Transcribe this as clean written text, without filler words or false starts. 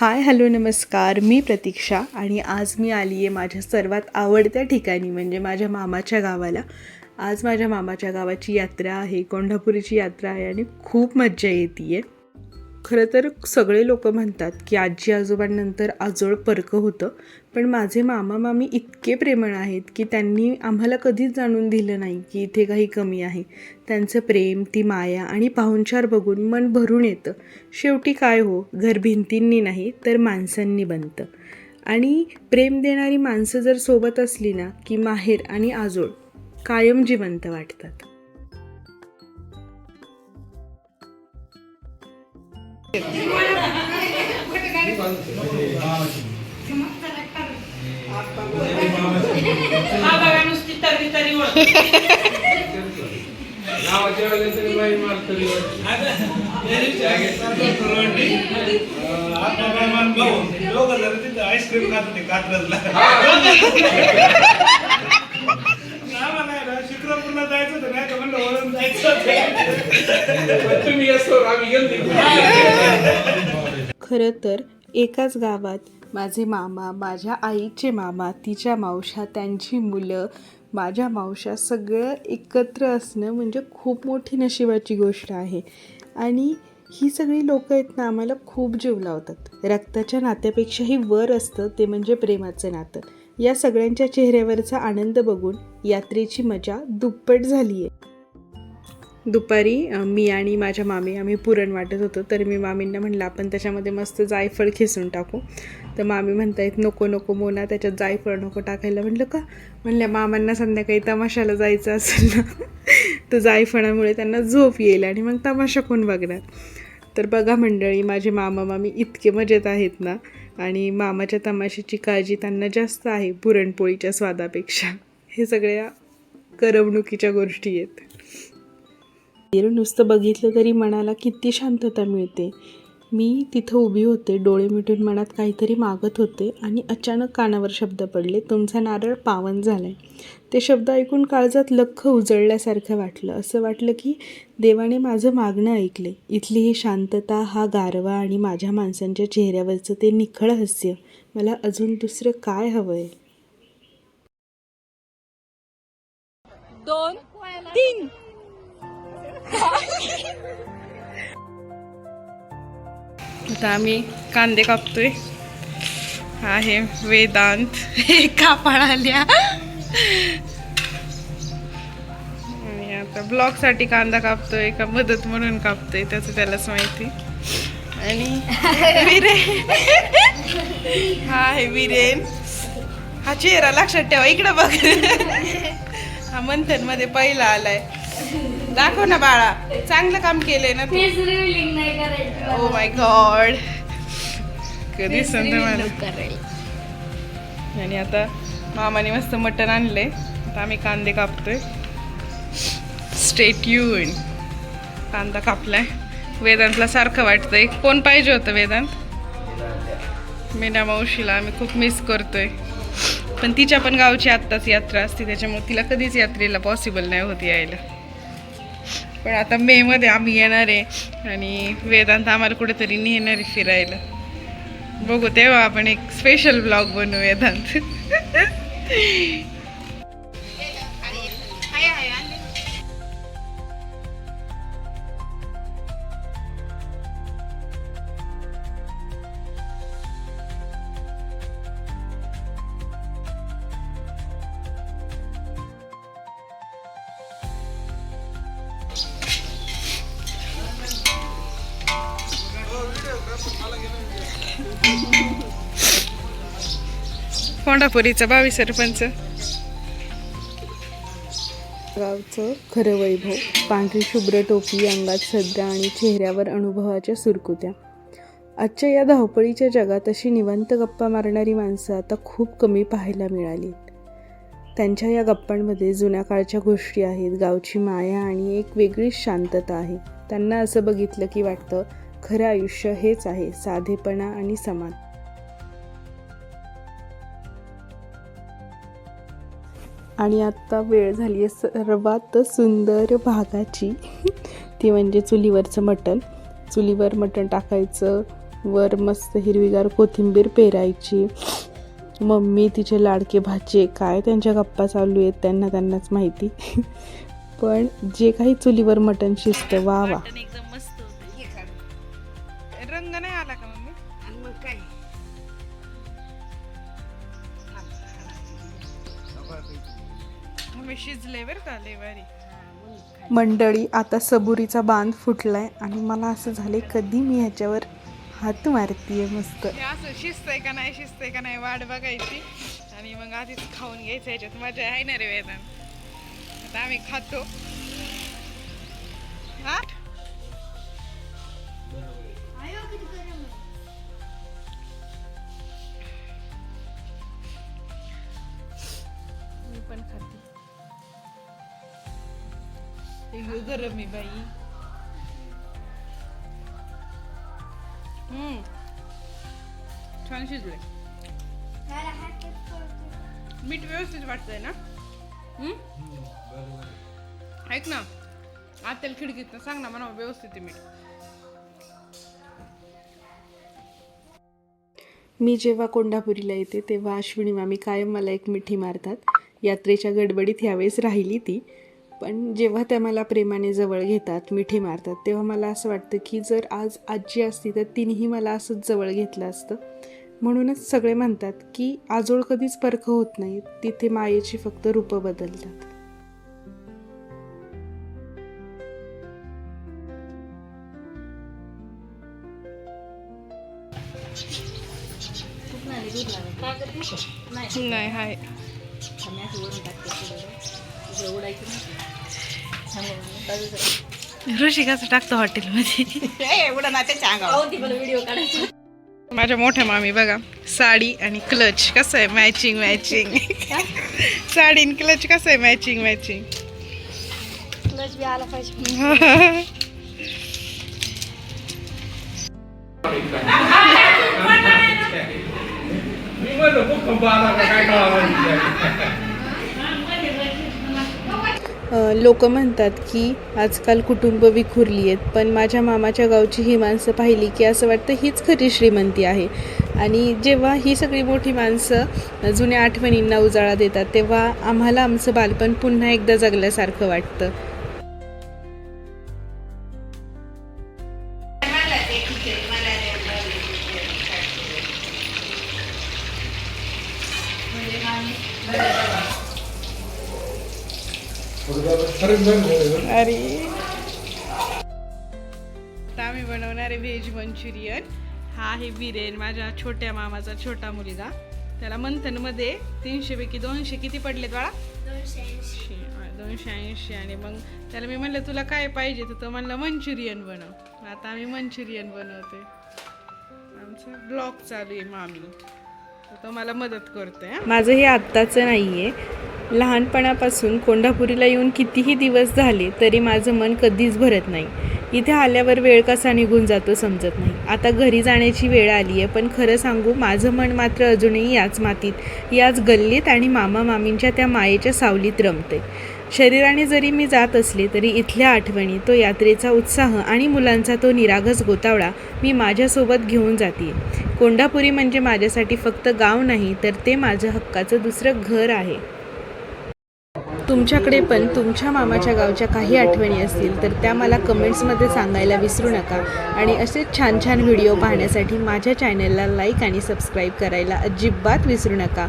Hi hello नमस्कार, मी प्रतीक्षा आणि आज मी आली आहे माझ्या सर्वात आवडत्या ठिकाणी म्हणजे माझ्या मामाच्या गावाला. आज माझ्या मामाच्या गावाची यात्रा आहे, कोंढापुरीची यात्रा आहे आणि खूप मज्जा येते आहे. खरं तर सगळे लोक म्हणतात की आजी आजोबांनंतर आजोळ परकं होतं, पण माझे मामा मामी इतके प्रेमळ आहेत की त्यांनी आम्हाला कधीच जाणून दिलं नाही की इथे काही कमी आहे. त्यांचं प्रेम, ती माया आणि पाहुणचार बघून मन भरून येतं. शेवटी काय हो, घर भिंतींनी नाही तर माणसांनी बनतं. आणि प्रेम देणारी माणसं जर सोबत असली ना की माहेर आणि आजोळ कायम जिवंत वाटतात. आईस्क्रीम खात होते कात्रजला. शुक्रपूरला जायचं होतं नाही तर म्हणलं वळून जायचं. खरं तर एकाच गावात माझे मामा, माझ्या आईचे मामा, तिच्या मावश्या, त्यांची मुलं, माझ्या मावश्या सगळं एकत्र असणं म्हणजे खूप मोठी नशिबाची गोष्ट आहे. आणि ही सगळी लोकं आहेत ना, आम्हाला खूप जीव लावतात. रक्ताच्या नात्यापेक्षाही वर असतं ते म्हणजे प्रेमाचं नातं. या सगळ्यांच्या चेहऱ्यावरचा आनंद बघून यात्रेची मजा दुप्पट झाली आहे. दुपारी मी आणि माझ्या मामी आम्ही पुरण वाटत होतो, तर मी मामींना म्हणलं आपण त्याच्यामध्ये मस्त जायफळ खिसून टाकू. तर मामी म्हणतायत नको नको मोना, त्याच्यात जायफळ नको टाकायला. म्हटलं का? म्हणल्या मामांना संध्याकाळी तमाशाला जायचं असेल ना तर जायफळामुळे त्यांना झोप येईल आणि मग तमाशा कोण बघणार. तर बघा मंडळी, माझे मामा मामी इतके मजेत आहेत ना, आणि मामाच्या तमाशाची काळजी त्यांना जास्त आहे पुरणपोळीच्या स्वादापेक्षा. हे सगळ्या करमणुकीच्या गोष्टी आहेत. नुसतं बघितलं तरी मनाला किती शांतता मिळते. मी तिथं उभी होते, डोळे मिटून मनात काहीतरी मागत होते आणि अचानक कानावर शब्द पडले, तुमचा नारळ पावन झाला आहे. ते शब्द ऐकून काळजात लख्ख उजळल्यासारखं वाटलं. असं वाटलं की देवाने माझं मागणं ऐकले. इथली ही शांतता, हा गारवा आणि माझ्या माणसांच्या चेहऱ्यावरचं ते निखळ हास्य, मला अजून दुसरं काय हवं आहे. 2, 3 आता आम्ही कांदे कापतोय. आहे वेदांत कापाळ आल्या आणि आता ब्लॉगसाठी कांदा कापतोय का मदत म्हणून कापतोय त्याचं त्यालाच माहिती. आणि विरेन, हा आहे विरेन. हा चेहरा लक्षात ठेवा, इकडं बघ. हा मंथन मध्ये पहिला आलाय. दाखव ना बाळा, चांगलं काम केलंय ना तू. ओ माय गॉड, कधी संध करेल. आणि आता मामाने मस्त मटण आणलंय, आता आम्ही कांदे कापतोय. Stay tune. कांदा कापलाय. वेदांतला सारखं वाटतंय कोण पाहिजे होतं वेदांत. मीना मावशीला आम्ही खूप मिस करतोय, पण तिच्या पण गावची आत्ताच यात्रा असते त्याच्यामुळे तिला कधीच यात्रेला पॉसिबल नाही होत यायला. पण आता मेमध्ये आम्ही येणार आहे आणि वेदांत आम्हाला कुठेतरी नेणार आहे फिरायला. बघू तेव्हा आपण एक स्पेशल ब्लॉग बनवू वेदांत. कोंढापुरीचा 22 सरपंच. गावचं खरं वैभव. पांढरी शुभ्र टोपी, अंगात सध्या आणि चेहऱ्यावर अनुभवाच्या सुरकुत्या. आजच्या या धावपळीच्या जगात अशी निवांत गप्पा मारणारी माणसं आता खूप कमी पाहायला मिळाली. त्यांच्या या गप्पांमध्ये जुन्या काळच्या गोष्टी आहेत, गावची माया आणि एक वेगळीच शांतता आहे. त्यांना असं बघितलं की वाटतं खरं आयुष्य हेच आहे, साधेपणा आणि समान. आणि आत्ता वेळ झाली आहे सर्वात सुंदर भागाची, ती म्हणजे चुलीवरचं मटण. चुलीवर मटण टाकायचं, वर मस्त हिरवीगार कोथिंबीर पेरायची. मम्मी तिचे लाडके भाचे, काय त्यांच्या गप्पा चालू आहेत त्यांनाच माहिती. पण जे काही चुलीवर मटण शिजतं, वा वा. एकदम मस्त होते. रंग नाही आला का मम्मी? मग काय मम्मी शिजले बरं का लय भारी. मंडळी, आता सबुरीचा बांध फुटलाय आणि मला असं झालंय कधी मी ह्याच्यावर हात मारतीये. मस्त असं शिजतंय का नाही वाट बघायची आणि मग आधीच खाऊन घ्यायचं. ह्याच्यात मजा आहे ना रे वेदन. आता आम्ही खातो. हा मी पण खाते. गरम आहे बाई. छान शिजले. मीठ व्यवस्थित वाटतंय ना? ऐक ना, आत्याला खिडकीत सांग ना म्हणा व्यवस्थित आहे मीठ. मी जेव्हा कोंढापुरीला येते तेव्हा अश्विनी मामी कायम मला एक मिठी मारतात. यात्रेच्या गडबडीत यावेळेस राहिली ती, पण जेव्हा त्या मला प्रेमाने जवळ घेतात, मिठी मारतात, तेव्हा मला असं वाटतं की जर आज आजी असती तर तिनेही मला असंच जवळ घेतलं असतं. म्हणूनच सगळे म्हणतात की आजोळ कधीच परखं होत नाही, तिथे मायेची फक्त रूपं बदलतात. नाही हाय ऋषी कसं टाकतो हॉटेलमध्ये. माझ्या मोठ्या मामी बघा, साडी आणि क्लच कसं आहे मॅचिंग. साडी आणि क्लच कसं आहे मॅचिंग. क्लच बी आला पाहिजे. लोक म्हणतात की आजकाल कुटुंब विखुरली आहेत, पण माझ्या मामाच्या गावची ही माणसं पाहिली की असं वाटतं हीच खरी श्रीमंती आहे. आणि जेव्हा ही सगळी मोठी माणसं जुन्या आठवणींना उजाळा देतात तेव्हा आम्हाला आमचं बालपण पुन्हा एकदा जगल्यासारखं वाटतं. अरे आता आम्ही बनवणार आहे व्हेज मंचुरियन. हा आहे विरेन, माझ्या छोट्या मामाचा छोटा मुलगा. त्याला मंथनमध्ये 300 पैकी 200 किती पडलेत बाळा? 280. आणि मग त्याला मी म्हणलं तुला काय पाहिजे, तर तो म्हणलं मंचुरियन बनव. आता आम्ही मंचुरियन बनवतोय. आमचा ब्लॉग चालू आहे. मामी तो मला मदत करतोय. माझं हे आत्ताचं नाहीये, लहानपणापासून कोंढापुरीला येऊन कितीही दिवस झाले तरी माझं मन कधीच भरत नाही. इथे आल्यावर वेळ कसा निघून जातो समजत नाही. आता घरी जाण्याची वेळ आली आहे, पण खरं सांगू माझं मन मात्र अजूनही याच मातीत, याच गल्लीत आणि मामा मामींच्या त्या मायेच्या सावलीत रमते. शरीराने जरी मी जात असले तरी इथल्या आठवणी, तो यात्रेचा उत्साह आणि मुलांचा तो निरागस गोतावळा मी माझ्यासोबत घेऊन जाते. कोंढापुरी म्हणजे माझ्यासाठी फक्त गाव नाही, तर ते माझं हक्काचं दुसरं घर आहे. तुमच्याकडे पण तुमच्या मामाच्या गावच्या काही आठवणी असतील तर त्या मला कमेंट्समध्ये सांगायला विसरू नका. आणि असेच छान छान व्हिडिओ पाहण्यासाठी माझ्या चॅनलला लाईक आणि सबस्क्राईब करायला अजिबात विसरू नका.